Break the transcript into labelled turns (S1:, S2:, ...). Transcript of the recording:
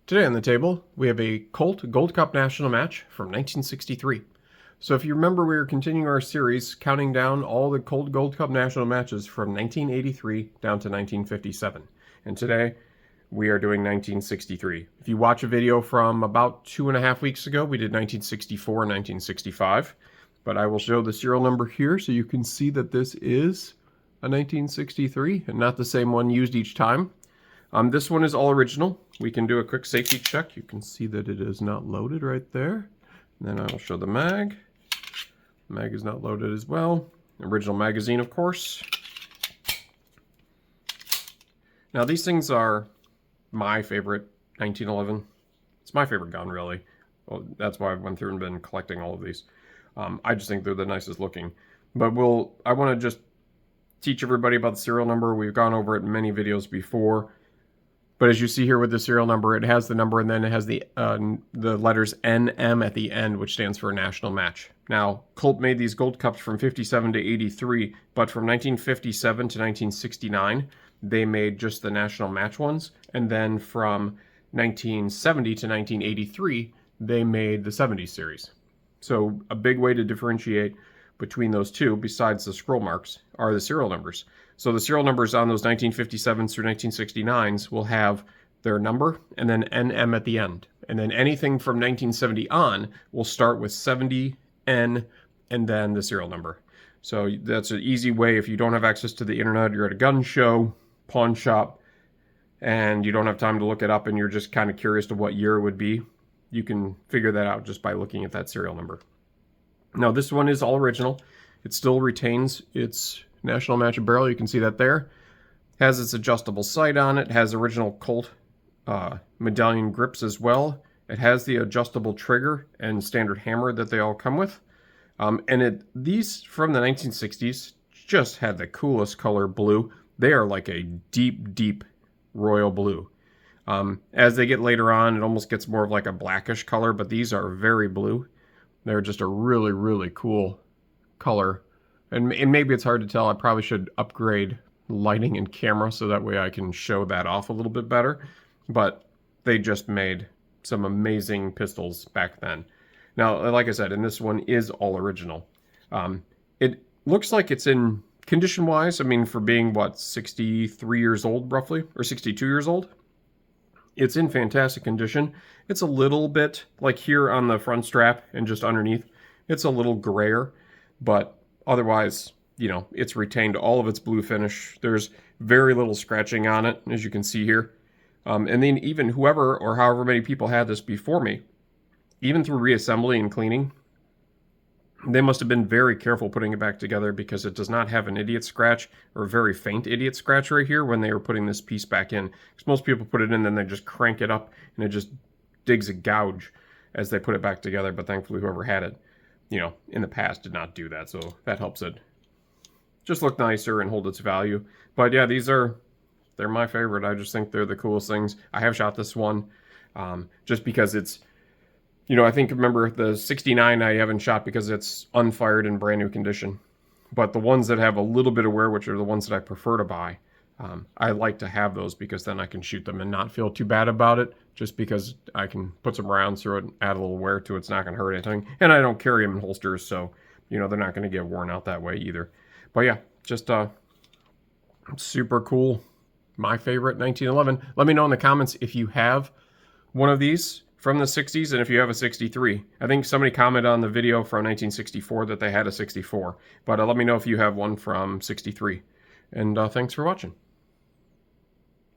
S1: Today on the table, we have a Colt Gold Cup National match from 1963. So if you remember, we were continuing our series counting down all the Colt Gold Cup National matches from 1983 down to 1957. And today, we are doing 1963. If you watch a video from about 2.5 weeks ago, we did 1964 and 1965. But I will show the serial number here so you can see that this is a 1963 and not the same one used each time. This one is all original. We can do a quick safety check. You can see that it is not loaded right there. And then I will show the mag. The mag is not loaded as well. Original magazine, of course. Now these things are my favorite 1911. It's my favorite gun, really. Well, that's why I went through and been collecting all of these. I just think they're the nicest looking. But I want to just teach everybody about the serial number. We've gone over it in many videos before. But as you see here with the serial number, it has the number and then it has the letters NM at the end, which stands for National Match. Now, Colt made these Gold Cups from 57 to 83, but from 1957 to 1969, they made just the National Match ones. And then from 1970 to 1983, they made the 70 series. So a big way to differentiate between those two, besides the scroll marks, are the serial numbers. So the serial numbers on those 1957s through 1969s will have their number and then NM at the end. And then anything from 1970 on will start with 70, N, and then the serial number. So that's an easy way if you don't have access to the internet, you're at a gun show, pawn shop, and you don't have time to look it up and you're just kind of curious to what year it would be, you can figure that out just by looking at that serial number. Now this one is all original. It still retains its National Match barrel. You can see that there. Has its adjustable sight on it. Has original Colt medallion grips as well. It has the adjustable trigger and standard hammer that they all come with. These from the 1960s just had the coolest color blue. They are like a deep, deep royal blue. As they get later on, it almost gets more of like a blackish color, but these are very blue. They're just a really, really cool color. And maybe it's hard to tell. I probably should upgrade lighting and camera so that way I can show that off a little bit better. But they just made some amazing pistols back then. Now, like I said, and this one is all original. It looks like it's in condition-wise, I mean, for being, what, 63 years old, roughly? Or 62 years old? It's in fantastic condition. It's a little bit, like here on the front strap and just underneath, it's a little grayer, but otherwise, you know, it's retained all of its blue finish. There's very little scratching on it, as you can see here. And then even whoever or however many people had this before me, even through reassembly and cleaning, they must have been very careful putting it back together because it does not have an idiot scratch or a very faint idiot scratch right here when they were putting this piece back in. Because most people put it in, then they just crank it up and it just digs a gouge as they put it back together. But thankfully, whoever had it, you know, in the past did not do that. So that helps it just look nicer and hold its value. But yeah, they're my favorite. I just think they're the coolest things. I have shot this one just because it's, you know, I think, remember, the 69 I haven't shot because it's unfired in brand new condition. But the ones that have a little bit of wear, which are the ones that I prefer to buy, I like to have those because then I can shoot them and not feel too bad about it. Just because I can put some rounds through it and add a little wear to it. It's not going to hurt anything. And I don't carry them in holsters, so, you know, they're not going to get worn out that way either. But yeah, just super cool. My favorite 1911. Let me know in the comments if you have one of these from the 60s, and if you have a 63. I think somebody commented on the video from 1964 that they had a 64. But let me know if you have one from 63. And thanks for watching.